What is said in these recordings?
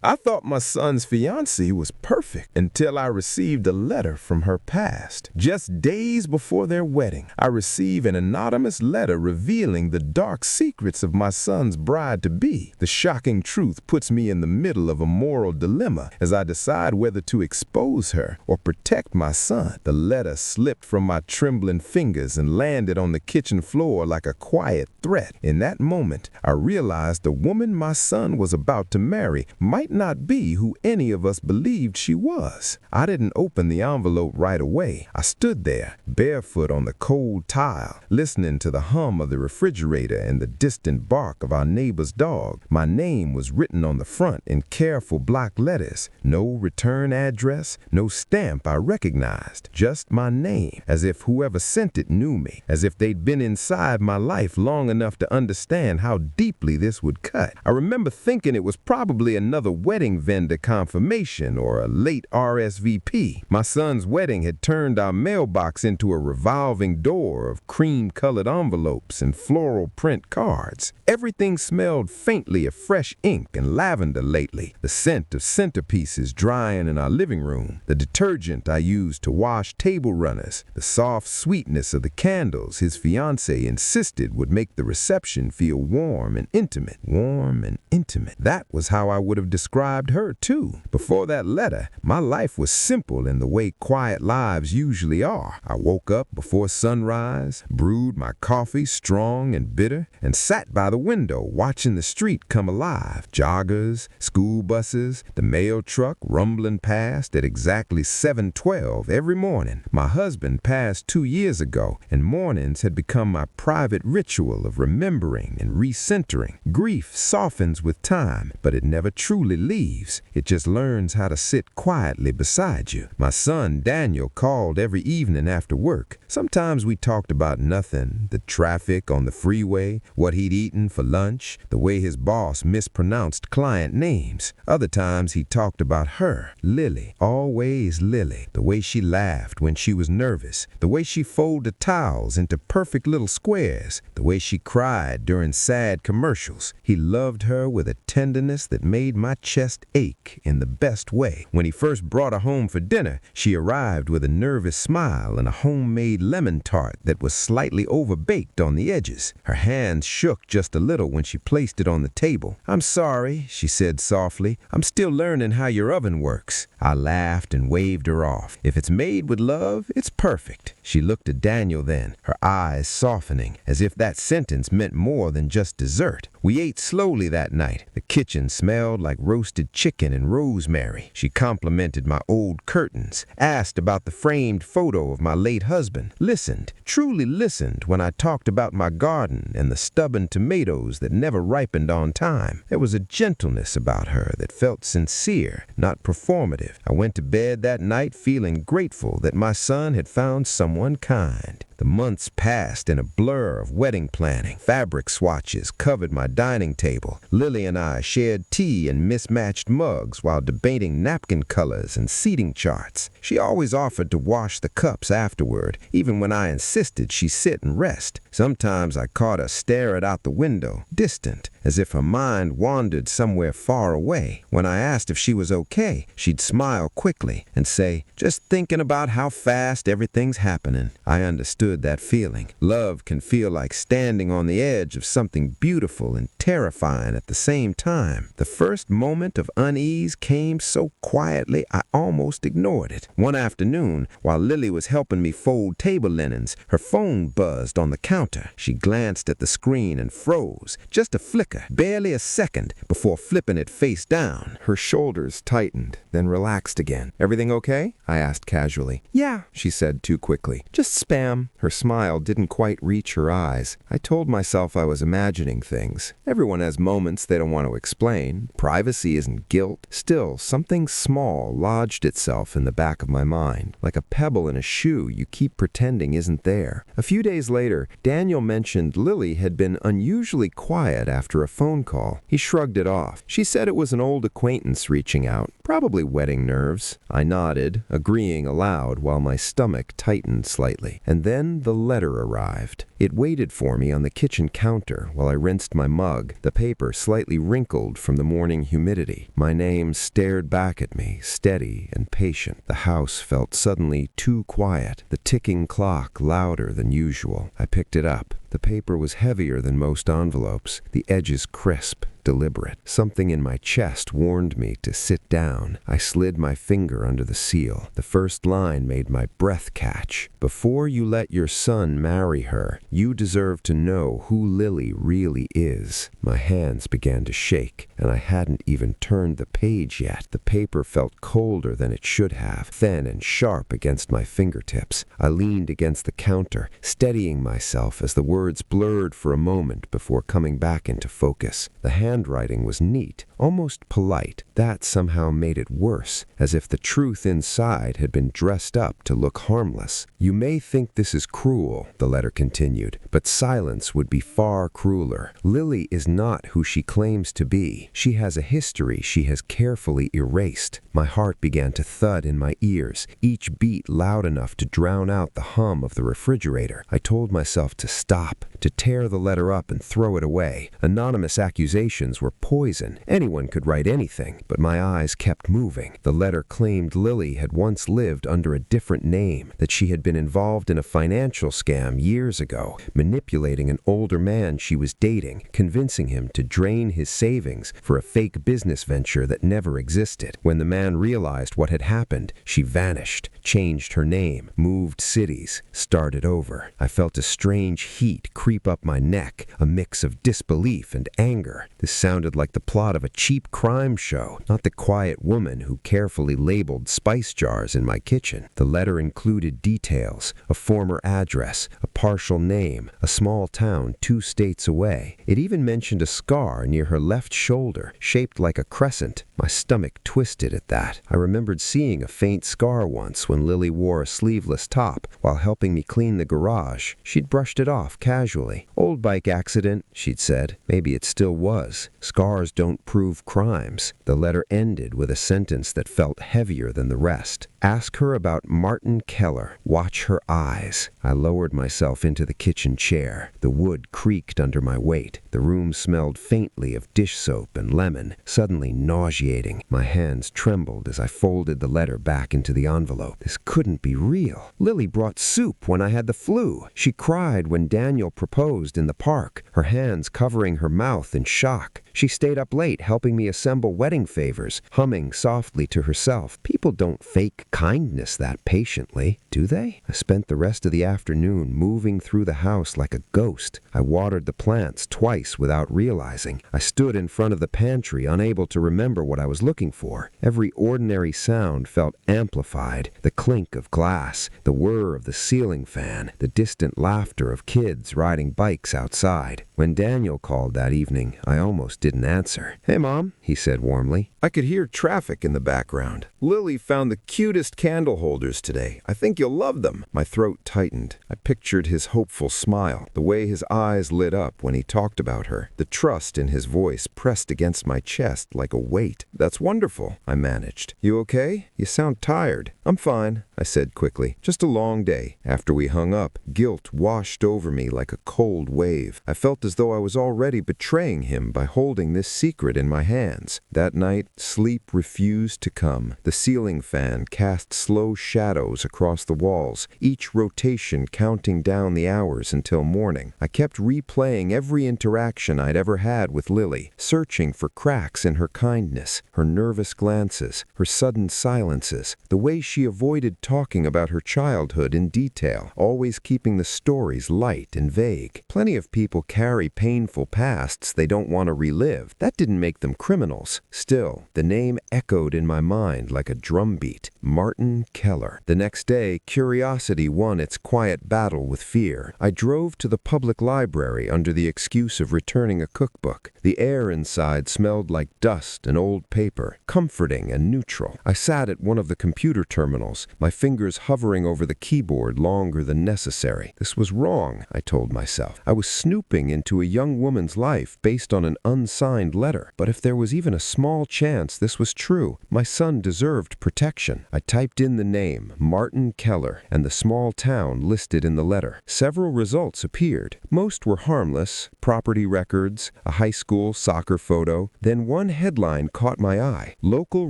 I thought my son's fiancée was perfect until I received a letter from her past. Just days before their wedding, I receive an anonymous letter revealing the dark secrets of my son's bride-to-be. The shocking truth puts me in the middle of a moral dilemma as I decide whether to expose her or protect my son. The letter slipped from my trembling fingers and landed on the kitchen floor like a quiet threat. In that moment, I realized the woman my son was about to marry might not be who any of us believed she was. I didn't open the envelope right away. I stood there, barefoot on the cold tile, listening to the hum of the refrigerator and the distant bark of our neighbor's dog. My name was written on the front in careful block letters. No return address, no stamp I recognized. Just my name, as if whoever sent it knew me, as if they'd been inside my life long enough to understand how deeply this would cut. I remember thinking it was probably another wedding vendor confirmation or a late RSVP. My son's wedding had turned our mailbox into a revolving door of cream-colored envelopes and floral print cards. Everything smelled faintly of fresh ink and lavender lately, the scent of centerpieces drying in our living room, the detergent I used to wash table runners, the soft sweetness of the candles his fiancée insisted would make the reception feel warm and intimate. Warm and intimate. That was how I would have described her, too. Before that letter, my life was simple in the way quiet lives usually are. I woke up before sunrise, brewed my coffee strong and bitter, and sat by the window watching the street come alive. Joggers, school buses, the mail truck rumbling past at exactly 7:12 every morning. My husband passed 2 years ago, and mornings had become my private ritual of remembering and recentering. Grief softens with time, but it never truly leaves. It just learns how to sit quietly beside you. My son, Daniel, called every evening after work. Sometimes we talked about nothing, the traffic on the freeway, what he'd eaten for lunch, the way his boss mispronounced client names. Other times he talked about her, Lily, always Lily, the way she laughed when she was nervous, the way she folded towels into perfect little squares, the way she cried during sad commercials. He loved her with a tenderness that made my chest ache in the best way. When he first brought her home for dinner, she arrived with a nervous smile and a homemade lemon tart that was slightly overbaked on the edges. Her hands shook just a little when she placed it on the table. "I'm sorry," she said softly. "I'm still learning how your oven works." I laughed and waved her off. If it's made with love, it's perfect. She looked at Daniel then, her eyes softening, as if that sentence meant more than just dessert. We ate slowly that night. The kitchen smelled like roasted chicken and rosemary. She complimented my old curtains, asked about the framed photo of my late husband, listened, truly listened when I talked about my garden and the stubborn tomatoes that never ripened on time. There was a gentleness about her that felt sincere, not performative. I went to bed that night feeling grateful that my son had found someone kind. The months passed in a blur of wedding planning. Fabric swatches covered my dining table. Lily and I shared tea in mismatched mugs while debating napkin colors and seating charts. She always offered to wash the cups afterward, even when I insisted she sit and rest. Sometimes I caught her staring out the window, distant, as if her mind wandered somewhere far away. When I asked if she was okay, she'd smile quickly and say, "Just thinking about how fast everything's happening." I understood that feeling. Love can feel like standing on the edge of something beautiful and terrifying at the same time. The first moment of unease came so quietly I almost ignored it. One afternoon, while Lily was helping me fold table linens, her phone buzzed on the counter. She glanced at the screen and froze, just a flicker, barely a second, before flipping it face down. Her shoulders tightened, then relaxed again. "Everything okay?" I asked casually. "Yeah," she said too quickly. "Just spam." Her smile didn't quite reach her eyes. I told myself I was imagining things. Everyone has moments they don't want to explain. Privacy isn't guilt. Still, something small lodged itself in the back of my mind, like a pebble in a shoe you keep pretending isn't there. A few days later, Daniel mentioned Lily had been unusually quiet after a phone call. He shrugged it off. She said it was an old acquaintance reaching out. Probably wedding nerves. I nodded, agreeing aloud while my stomach tightened slightly. And then the letter arrived. It waited for me on the kitchen counter while I rinsed my mug, the paper slightly wrinkled from the morning humidity. My name stared back at me, steady and patient. The house felt suddenly too quiet, the ticking clock louder than usual. I picked it up. The paper was heavier than most envelopes, the edges crisp, deliberate. Something in my chest warned me to sit down. I slid my finger under the seal. The first line made my breath catch. Before you let your son marry her, you deserve to know who Lily really is. My hands began to shake, and I hadn't even turned the page yet. The paper felt colder than it should have, thin and sharp against my fingertips. I leaned against the counter, steadying myself as the words blurred for a moment before coming back into focus. The handwriting was neat, almost polite. That somehow made it worse, as if the truth inside had been dressed up to look harmless. You may think this is cruel, the letter continued, but silence would be far crueler. Lily is not who she claims to be. She has a history she has carefully erased. My heart began to thud in my ears, each beat loud enough to drown out the hum of the refrigerator. I told myself to stop, to tear the letter up and throw it away. Anonymous accusations were poison. Anyone could write anything, but my eyes kept moving. The letter claimed Lily had once lived under a different name, that she had been involved in a financial scam years ago, manipulating an older man she was dating, convincing him to drain his savings for a fake business venture that never existed. When the man realized what had happened, she vanished, changed her name, moved cities, started over. I felt a strange heat creep up my neck, a mix of disbelief and anger. This sounded like the plot of a cheap crime show, not the quiet woman who carefully labeled spice jars in my kitchen. The letter included details, a former address, a partial name, a small town 2 states away. It even mentioned a scar near her left shoulder, shaped like a crescent. My stomach twisted at that. I remembered seeing a faint scar once when Lily wore a sleeveless top while helping me clean the garage. She'd brushed it off casually. Old bike accident, she'd said. Maybe it still was. Scars don't prove crimes. The letter ended with a sentence that felt heavier than the rest. Ask her about Martin Keller. Watch her eyes. I lowered myself into the kitchen chair. The wood creaked under my weight. The room smelled faintly of dish soap and lemon, suddenly nauseating. My hands trembled as I folded the letter back into the envelope. This couldn't be real. Lily brought soup when I had the flu. She cried when Daniel proposed in the park, her hands covering her mouth in shock. She stayed up late helping me assemble wedding favors, humming softly to herself. People don't fake kindness that patiently, do they? I spent the rest of the afternoon moving through the house like a ghost. I watered the plants twice without realizing. I stood in front of the pantry, unable to remember what I was looking for. Every ordinary sound felt amplified. The clink of glass, the whir of the ceiling fan, the distant laughter of kids riding bikes outside. When Daniel called that evening, I almost didn't answer. "Hey, Mom," he said warmly. I could hear traffic in the background. Lily found the cutest candle holders today. I think you'll love them. My throat tightened. I pictured his hopeful smile, the way his eyes lit up when he talked about her. The trust in his voice pressed against my chest like a weight. "That's wonderful," I managed. "You okay? You sound tired." "I'm fine," I said quickly. "Just a long day." After we hung up, guilt washed over me like a cold wave. I felt as though I was already betraying him by holding this secret in my hands. That night, sleep refused to come. The ceiling fan cast slow shadows across the walls, each rotation counting down the hours until morning. I kept replaying every interaction I'd ever had with Lily, searching for cracks in her kindness, her nervous glances, her sudden silences, the way she avoided talking about her childhood in detail, always keeping the stories light and vague. Plenty of people carry painful pasts they don't want to relive. That didn't make them criminals. Still, the name echoed in my mind like a drumbeat. Martin Keller. The next day, curiosity won its quiet battle with fear. I drove to the public library under the excuse of returning a cookbook. The air inside smelled like dust and old paper, comforting and neutral. I sat at one of the computer terminals, my fingers hovering over the keyboard longer than necessary. This was wrong, I told myself. I was snooping into a young woman's life based on an unsigned letter. But if there was even a small chance this was true, my son deserved protection. I typed in the name, Martin Keller, and the small town listed in the letter. Several results appeared. Most were harmless: property records, a high school soccer photo. Then one headline caught my eye: "Local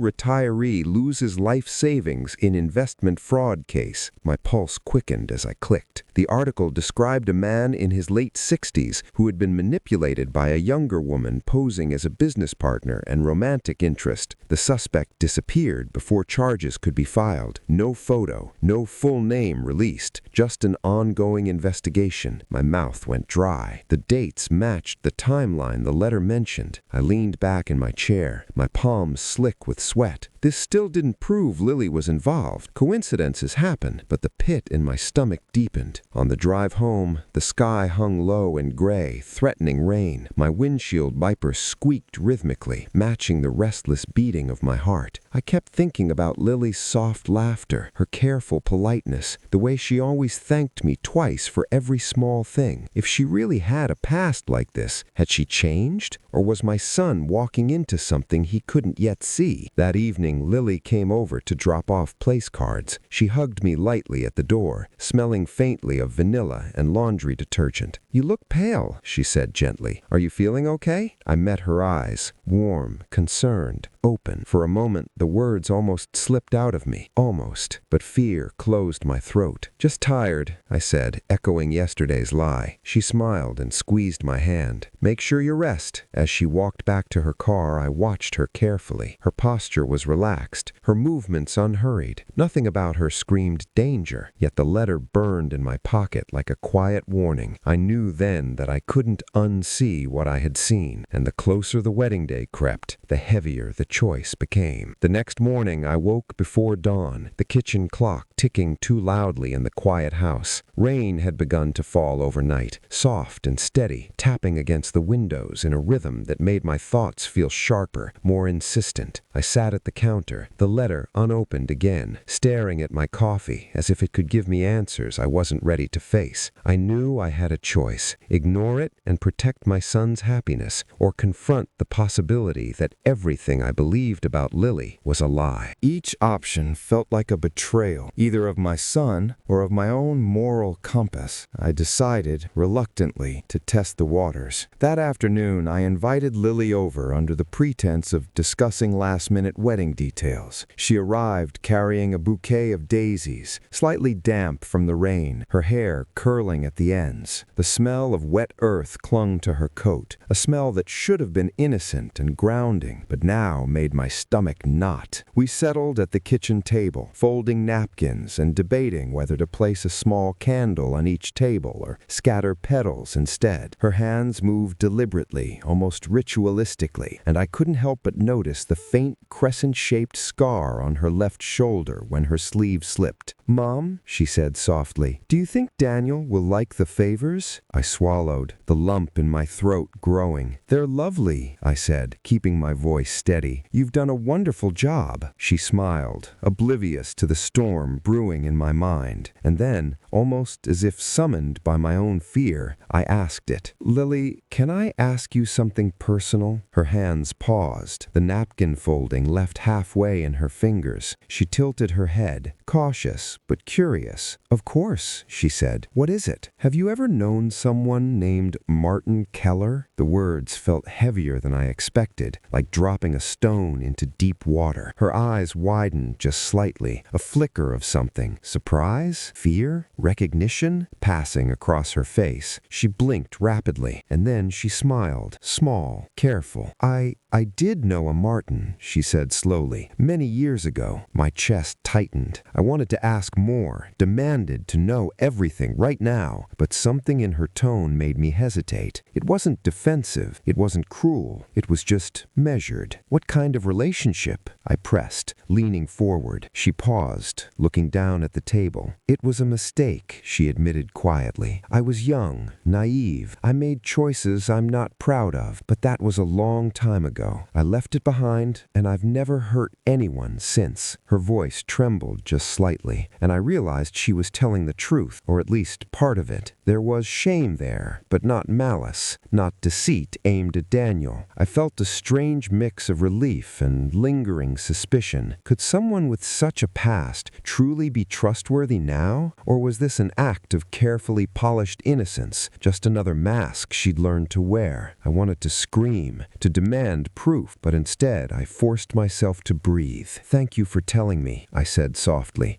retiree loses life savings in investment fraud case." My pulse quickened as I clicked. The article described a man in his late 60s who had been manipulated by a younger woman posing as a business partner and romantic interest. The suspect disappeared before charges could be filed. No photo, no full name released, just an ongoing investigation. My mouth went dry. The dates matched the timeline the letter mentioned. I leaned back in my chair, my palms slick with sweat. This still didn't prove Lily was involved. Coincidences happen, but the pit in my stomach deepened. On the drive home, the sky hung low and gray, threatening rain. My windshield wipers squeaked rhythmically, matching the restless beating of my heart. I kept thinking about Lily's soft laughter, her careful politeness, the way she always thanked me twice for every small thing. If she really had a past like this, had she changed? Or was my son walking into something he couldn't yet see? That evening, Lily came over to drop off place cards. She hugged me lightly at the door, smelling faintly of vanilla and laundry detergent. "You look pale," she said gently. "Are you feeling okay?" I met her eyes, warm, concerned, open. For a moment, the words almost slipped out of me. Almost. But fear closed my throat. "Just tired," I said, echoing yesterday's lie. She smiled and squeezed my hand. "Make sure you rest." As she walked back to her car, I watched her carefully. Her posture was relaxed, her movements unhurried. Nothing about her screamed danger, yet the letter burned in my pocket like a quiet warning. I knew then that I couldn't unsee what I had seen, and the closer the wedding day crept, the heavier the choice became. The next morning I woke before dawn, the kitchen clock ticking too loudly in the quiet house. Rain had begun to fall overnight, soft and steady, tapping against the windows in a rhythm that made my thoughts feel sharper, more insistent. I sat at the counter, the letter unopened again, staring at my coffee as if it could give me answers I wasn't ready to face. I knew I had a choice: ignore it and protect my son's happiness, or confront the possibility that everything I believed about Lily was a lie. Each option felt like a betrayal, either of my son or of my own moral compass. I decided, reluctantly, to test the waters. That afternoon, I invited Lily over under the pretense of discussing last-minute wedding details. She arrived carrying a bouquet of daisies, slightly damp from the rain, her hair curling at the ends. The smell of wet earth clung to her coat, a smell that should have been innocent and grounding, but now made my stomach knot. We settled at the kitchen table, folding napkins and debating whether to place a small candle on each table or scatter petals instead. Her hands moved deliberately, almost ritualistically, and I couldn't help but notice the faint crescent-shaped scar on her left shoulder when her sleeve slipped. "Mom," she said softly, "do you think Daniel will like the favors?" I swallowed, the lump in my throat growing. "They're lovely," I said, keeping my voice steady. "You've done a wonderful job." She smiled, oblivious to the storm brewing in my mind. And then, almost as if summoned by my own fear, I asked it. "Lily, can I ask you something personal?" Her hands paused, the napkin folding left halfway in her fingers. She tilted her head, cautious but curious. "Of course," she said. "What is it? Have you ever known someone named Martin Keller?" The words felt heavier than I expected, like dropping a stone into deep water. Her eyes widened just slightly, a flicker of something. Surprise? Fear? Recognition? Passing across her face. She blinked rapidly, and then she smiled, small, careful. I did know a Martin," she said slowly. "Many years ago." My chest tightened. I wanted to ask more, demanded to know everything right now, but something in her tone made me hesitate. It wasn't defensive, it wasn't cruel, it was just measured. "What kind of relationship?" I pressed, leaning forward. She paused, looking down at the table. "It was a mistake," she admitted quietly. "I was young, naive. I made choices I'm not proud of, but that was a long time ago. I left it behind, and I've never hurt anyone since." Her voice trembled just slightly. and I realized she was telling the truth, or at least part of it. There was shame there, but not malice, not deceit aimed at Daniel. I felt a strange mix of relief and lingering suspicion. Could someone with such a past truly be trustworthy now? Or was this an act of carefully polished innocence, just another mask she'd learned to wear? I wanted to scream, to demand proof, but instead I forced myself to breathe. "Thank you for telling me," I said softly.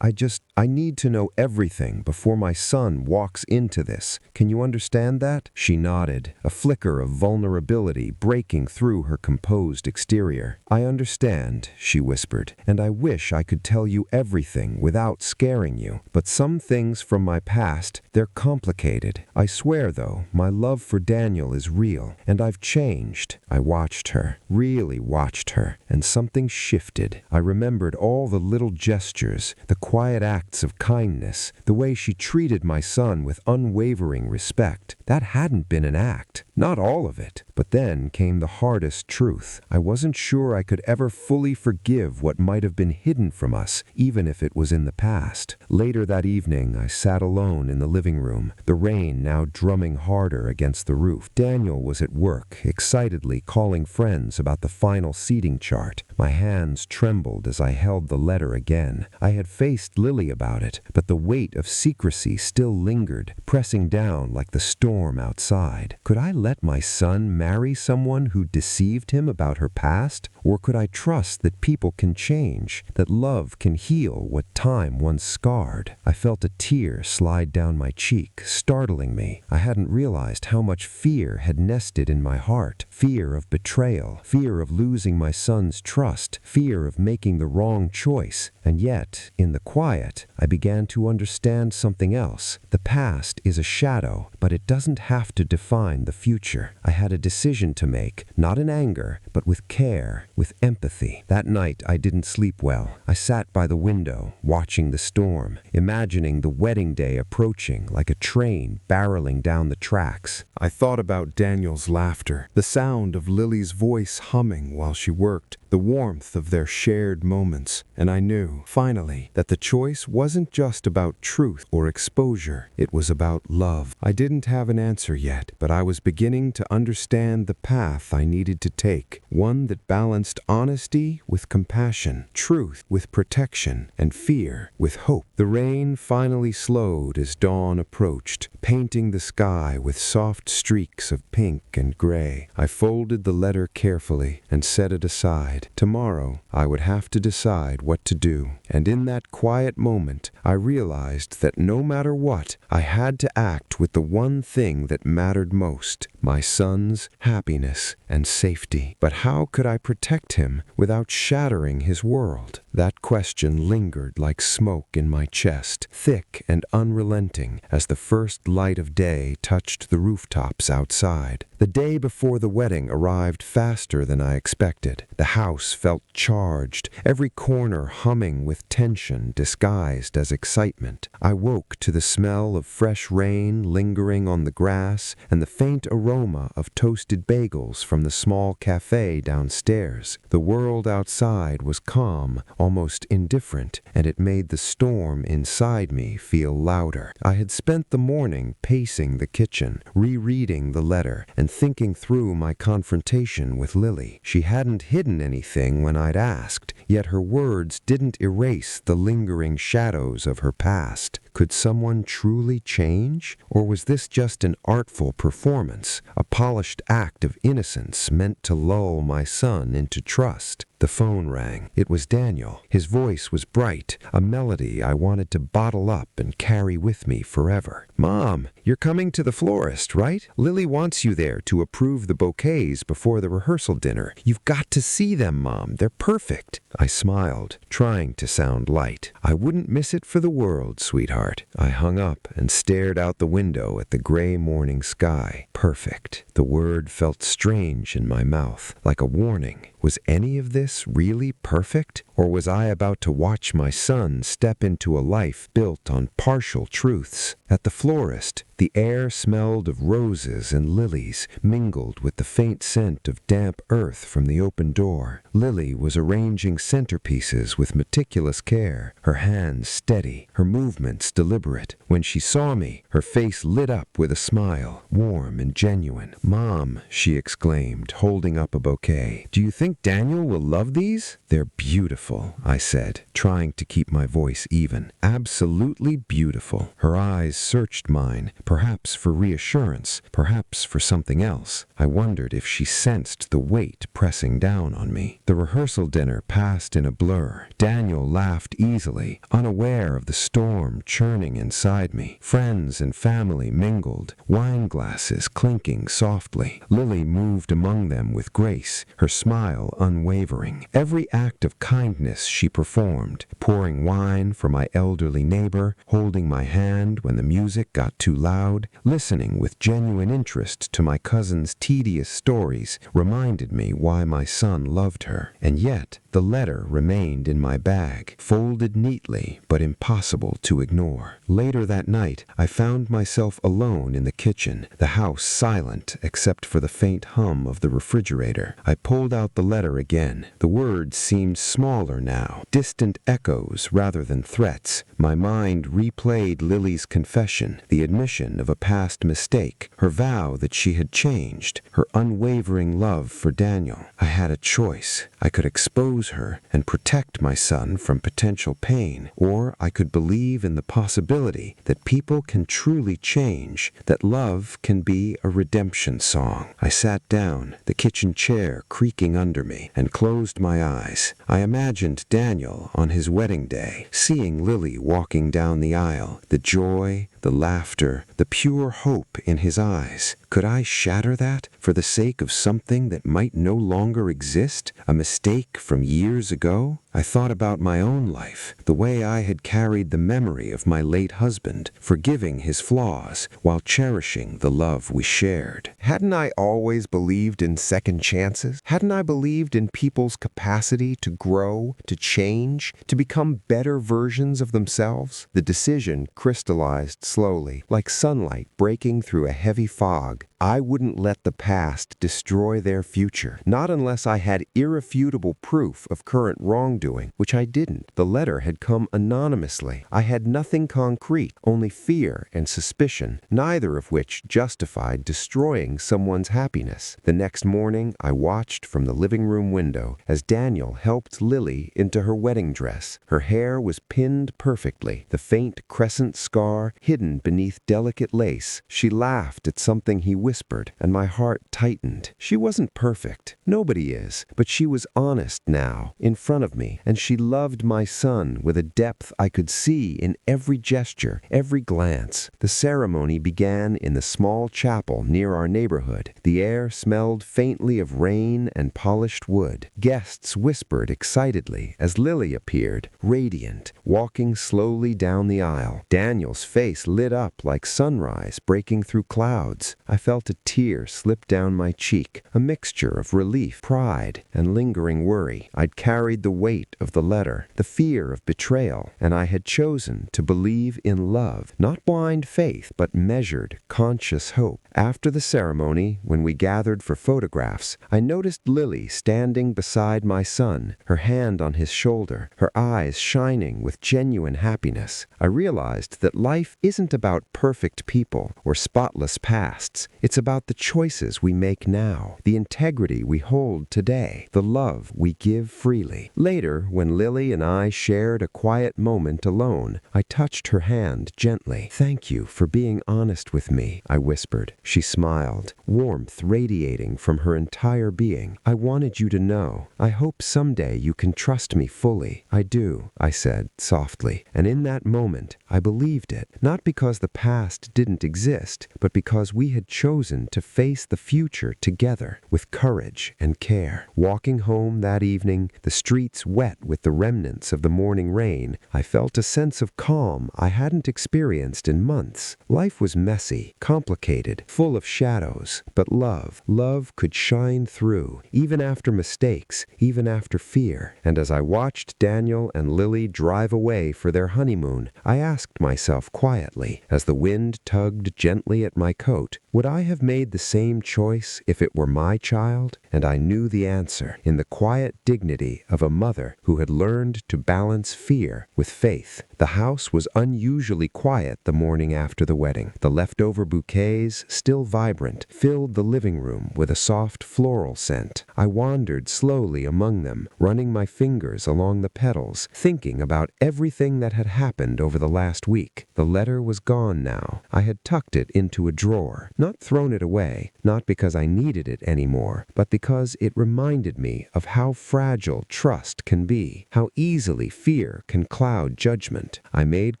I need to know everything before my son walks into this. Can you understand that?" She nodded, a flicker of vulnerability breaking through her composed exterior. "I understand," she whispered, "and I wish I could tell you everything without scaring you. But some things from my past, they're complicated. I swear, though, my love for Daniel is real, and I've changed." I watched her, really watched her, and something shifted. I remembered all the little gestures, the quiet acts of kindness, the way she treated my son with unwavering respect. That hadn't been an act. Not all of it. But then came the hardest truth. I wasn't sure I could ever fully forgive what might have been hidden from us, even if it was in the past. Later that evening, I sat alone in the living room, the rain now drumming harder against the roof. Daniel was at work, excitedly calling friends about the final seating chart. My hands trembled as I held the letter again. I had faced Lily about it, but the weight of secrecy still lingered, pressing down like the storm outside. Could I let my son marry someone who deceived him about her past? Or could I trust that people can change, that love can heal what time once scarred? I felt a tear slide down my cheek, startling me. I hadn't realized how much fear had nested in my heart. Fear of betrayal, fear of losing my son's trust, fear of making the wrong choice. And yet, in the quiet, I began to understand something else. The past is a shadow, but it doesn't have to define the future. I had a decision to make, not in anger, but with care, with empathy. That night, I didn't sleep well. I sat by the window, watching the storm, imagining the wedding day approaching like a train barreling down the tracks. I thought about Daniel's laughter, the sound of Lily's voice humming while she worked, the warmth of their shared moments, and I knew, finally, that the choice wasn't just about truth or exposure. It was about love. I didn't have an answer yet, but I was beginning to understand the path I needed to take, one that balanced honesty with compassion, truth with protection, and fear with hope. The rain finally slowed as dawn approached, painting the sky with soft streaks of pink and gray. I folded the letter carefully and set it aside. Tomorrow, I would have to decide what to do. And in that quiet moment, I realized that no matter what, I had to act with the one thing that mattered most, my son's happiness and safety. But how could I protect him without shattering his world? That question lingered like smoke in my chest, thick and unrelenting as the first light of day touched the rooftops outside. The day before the wedding arrived faster than I expected. The house felt charged, every corner humming with tension disguised as excitement. I woke to the smell of fresh rain lingering on the grass and the faint aroma of toasted bagels from the small cafe downstairs. The world outside was calm, almost indifferent, and it made the storm inside me feel louder. I had spent the morning pacing the kitchen, rereading the letter, and thinking through my confrontation with Lily. She hadn't hidden anything when I'd asked, yet her words didn't erase the lingering shadows of her past. Could someone truly change? Or was this just an artful performance, a polished act of innocence meant to lull my son into trust? The phone rang. It was Daniel. His voice was bright, a melody I wanted to bottle up and carry with me forever. "Mom, you're coming to the florist, right? Lily wants you there to approve the bouquets before the rehearsal dinner. You've got to see them, Mom. They're perfect." I smiled, trying to sound light. "I wouldn't miss it for the world, sweetheart." I hung up and stared out the window at the gray morning sky. Perfect. The word felt strange in my mouth, like a warning. Was any of this really perfect? Or was I about to watch my son step into a life built on partial truths? At the florist, the air smelled of roses and lilies, mingled with the faint scent of damp earth from the open door. Lily was arranging centerpieces with meticulous care, her hands steady, her movements deliberate. When she saw me, her face lit up with a smile, warm and genuine. "Mom," she exclaimed, holding up a bouquet, "do you think Daniel will love these?" "They're beautiful," I said, trying to keep my voice even. "Absolutely beautiful." Her eyes searched mine, perhaps for reassurance, perhaps for something else. I wondered if she sensed the weight pressing down on me. The rehearsal dinner passed in a blur. Daniel laughed easily, unaware of the storm churning inside me. Friends and family mingled, wine glasses clinking softly. Lily moved among them with grace, her smile unwavering. Every act of kindness she performed, pouring wine for my elderly neighbor, holding my hand when the music got too loud, listening with genuine interest to my cousin's tedious stories, reminded me why my son loved her. And yet, the letter remained in my bag, folded neatly but impossible to ignore. Later that night, I found myself alone in the kitchen, the house silent except for the faint hum of the refrigerator. I pulled out the letter again. The words seemed smaller now, distant echoes rather than threats. My mind replayed Lily's confession, the admission of a past mistake, her vow that she had changed, her unwavering love for Daniel. I had a choice. I could expose her and protect my son from potential pain, or I could believe in the possibility that people can truly change, that love can be a redemption song. I sat down, the kitchen chair creaking under me, and closed my eyes. I imagined Daniel on his wedding day, seeing Lily walking down the aisle, the joy, the laughter, the pure hope in his eyes. Could I shatter that for the sake of something that might no longer exist, a mistake from years ago? I thought about my own life, the way I had carried the memory of my late husband, forgiving his flaws while cherishing the love we shared. Hadn't I always believed in second chances? Hadn't I believed in people's capacity to grow, to change, to become better versions of themselves? The decision crystallized slowly, like sunlight breaking through a heavy fog. I wouldn't let the past destroy their future, not unless I had irrefutable proof of current wrongdoing, which I didn't. The letter had come anonymously. I had nothing concrete, only fear and suspicion, neither of which justified destroying someone's happiness. The next morning, I watched from the living room window as Daniel helped Lily into her wedding dress. Her hair was pinned perfectly, the faint crescent scar hidden beneath delicate lace. She laughed at something he whispered, and my heart tightened. She wasn't perfect. Nobody is. But she was honest now, in front of me, and she loved my son with a depth I could see in every gesture, every glance. The ceremony began in the small chapel near our neighborhood. The air smelled faintly of rain and polished wood. Guests whispered excitedly as Lily appeared, radiant, walking slowly down the aisle. Daniel's face lit up like sunrise breaking through clouds. I felt a tear slip down my cheek, a mixture of relief, pride, and lingering worry. I'd carried the weight of the letter, the fear of betrayal, and I had chosen to believe in love, not blind faith, but measured, conscious hope. After the ceremony, when we gathered for photographs, I noticed Lily standing beside my son, her hand on his shoulder, her eyes shining with genuine happiness. I realized that life isn't about perfect people or spotless pasts. It's about the choices we make now, the integrity we hold today, the love we give freely. Later, when Lily and I shared a quiet moment alone, I touched her hand gently. "Thank you for being honest with me," I whispered. She smiled, warmth radiating from her entire being. "I wanted you to know. I hope someday you can trust me fully." "I do," I said softly, and in that moment, I believed it, not because the past didn't exist, but because we had chosen chosen to face the future together with courage and care. Walking home that evening, the streets wet with the remnants of the morning rain, I felt a sense of calm I hadn't experienced in months. Life was messy, complicated, full of shadows, but love could shine through, even after mistakes, even after fear. And as I watched Daniel and Lily drive away for their honeymoon, I asked myself quietly, as the wind tugged gently at my coat, would I have made the same choice if it were my child? And I knew the answer in the quiet dignity of a mother who had learned to balance fear with faith. The house was unusually quiet the morning after the wedding. The leftover bouquets, still vibrant, filled the living room with a soft floral scent. I wandered slowly among them, running my fingers along the petals, thinking about everything that had happened over the last week. The letter was gone now. I had tucked it into a drawer, not thrown it away, not because I needed it anymore, but because it reminded me of how fragile trust can be, how easily fear can cloud judgment. I made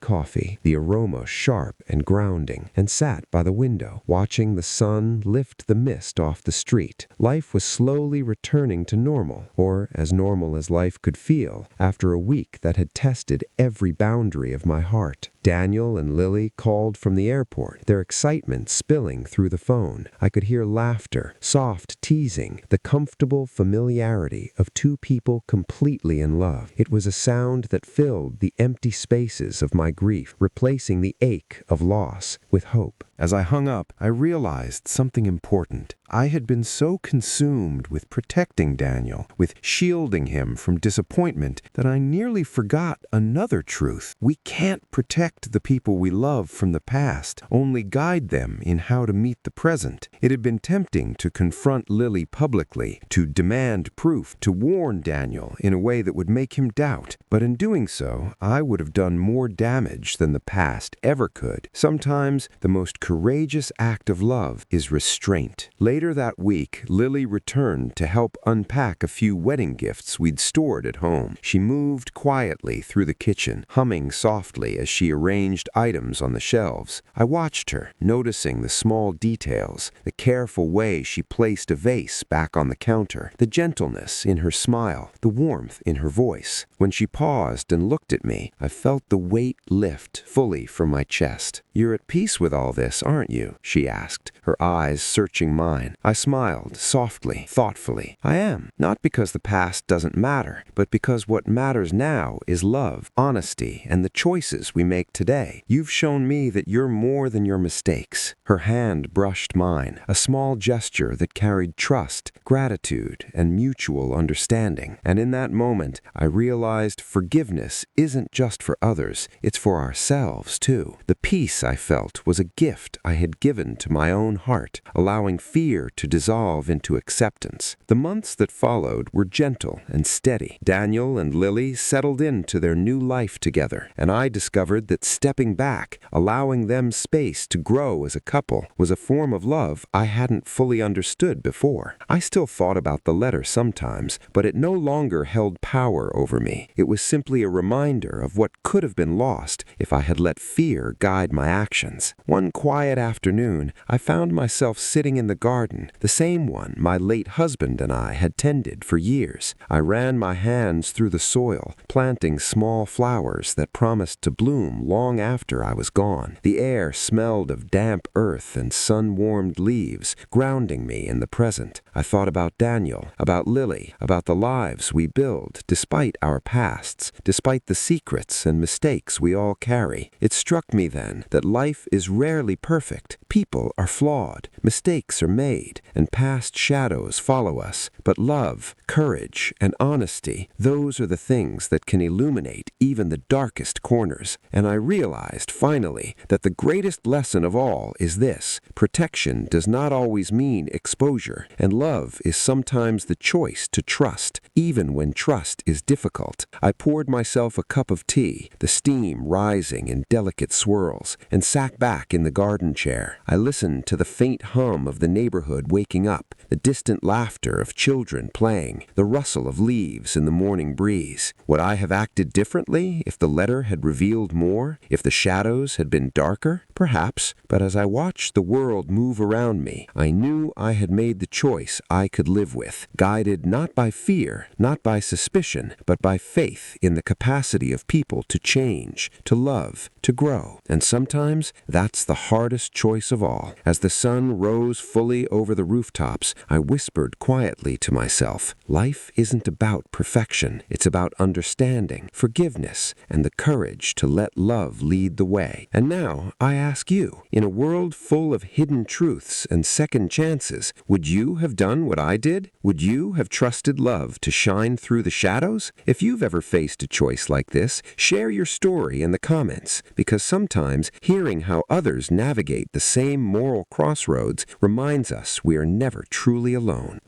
coffee, the aroma sharp and grounding, and sat by the window, watching the sun lift the mist off the street. Life was slowly returning to normal, or as normal as life could feel, after a week that had tested every boundary of my heart. Daniel and Lily called from the airport, their excitement spilling through the phone. I could hear laughter, soft teasing, the comfortable familiarity of two people completely in love. It was a sound that filled the empty spaces of my grief, replacing the ache of loss with hope. As I hung up, I realized something important. I had been so consumed with protecting Daniel, with shielding him from disappointment, that I nearly forgot another truth. We can't protect the people we love from the past, only guide them in how to meet the present. It had been tempting to confront Lily publicly, to demand proof, to warn Daniel in a way that would make him doubt. But in doing so, I would have done more damage than the past ever could. Sometimes the most courageous act of love is restraint. Later that week, Lily returned to help unpack a few wedding gifts we'd stored at home. She moved quietly through the kitchen, humming softly as she arranged items on the shelves. I watched her, noticing the small details, the careful way she placed a vase back on the counter, the gentleness in her smile, the warmth in her voice. When she paused and looked at me, I felt the weight lift fully from my chest. "You're at peace with all this, aren't you?" she asked, her eyes searching mine. I smiled, softly, thoughtfully. "I am. Not because the past doesn't matter, but because what matters now is love, honesty, and the choices we make today. You've shown me that you're more than your mistakes." Her hand brushed mine, a small gesture that carried trust, gratitude, and mutual understanding. And in that moment, I realized forgiveness isn't just for others, it's for ourselves, too. The peace I felt was a gift I had given to my own heart, allowing fear to dissolve into acceptance. The months that followed were gentle and steady. Daniel and Lily settled into their new life together, and I discovered that stepping back, allowing them space to grow as a couple, was a form of love I hadn't fully understood before. I still thought about the letter sometimes, but it no longer held power over me. It was simply a reminder of what could have been lost if I had let fear guide my actions. One quiet afternoon, I found myself sitting in the garden, the same one my late husband and I had tended for years. I ran my hands through the soil, planting small flowers that promised to bloom long after I was gone. The air smelled of damp earth and sun-warmed leaves, grounding me in the present. I thought about Daniel, about Lily, about the lives we build despite our pasts, despite the secrets and mistakes we all carry. It struck me then that life is rarely perfect. People are flawed, mistakes are made, and past shadows follow us. But love, courage, and honesty, those are the things that can illuminate even the darkest corners. And I realized, finally, that the greatest lesson of all is this: protection does not always mean exposure, and love is sometimes the choice to trust, even when trust is difficult. I poured myself a cup of tea, the steam rising in delicate swirls, and sat back in the garden chair. I listened to the faint hum of the neighborhood waking up, the distant laughter of children playing, the rustle of leaves in the morning breeze. Would I have acted differently if the letter had revealed more, if the shadows had been darker? Perhaps, but as I watched the world move around me, I knew I had made the choice I could live with, guided not by fear, not by suspicion, but by faith in the capacity of people to change, to love, to grow. And sometimes that's the hardest choice of all. As the sun rose fully over the rooftops, I whispered quietly to myself, life isn't about perfection. It's about understanding, forgiveness, and the courage to let love lead the way. And now I ask you, in a world full of hidden truths and second chances, would you have done what I did? Would you have trusted love to shine through the shadows? If you've ever faced a choice like this, share your story in the comments, because sometimes hearing how others navigate the same moral crossroads reminds us we are never truly alone.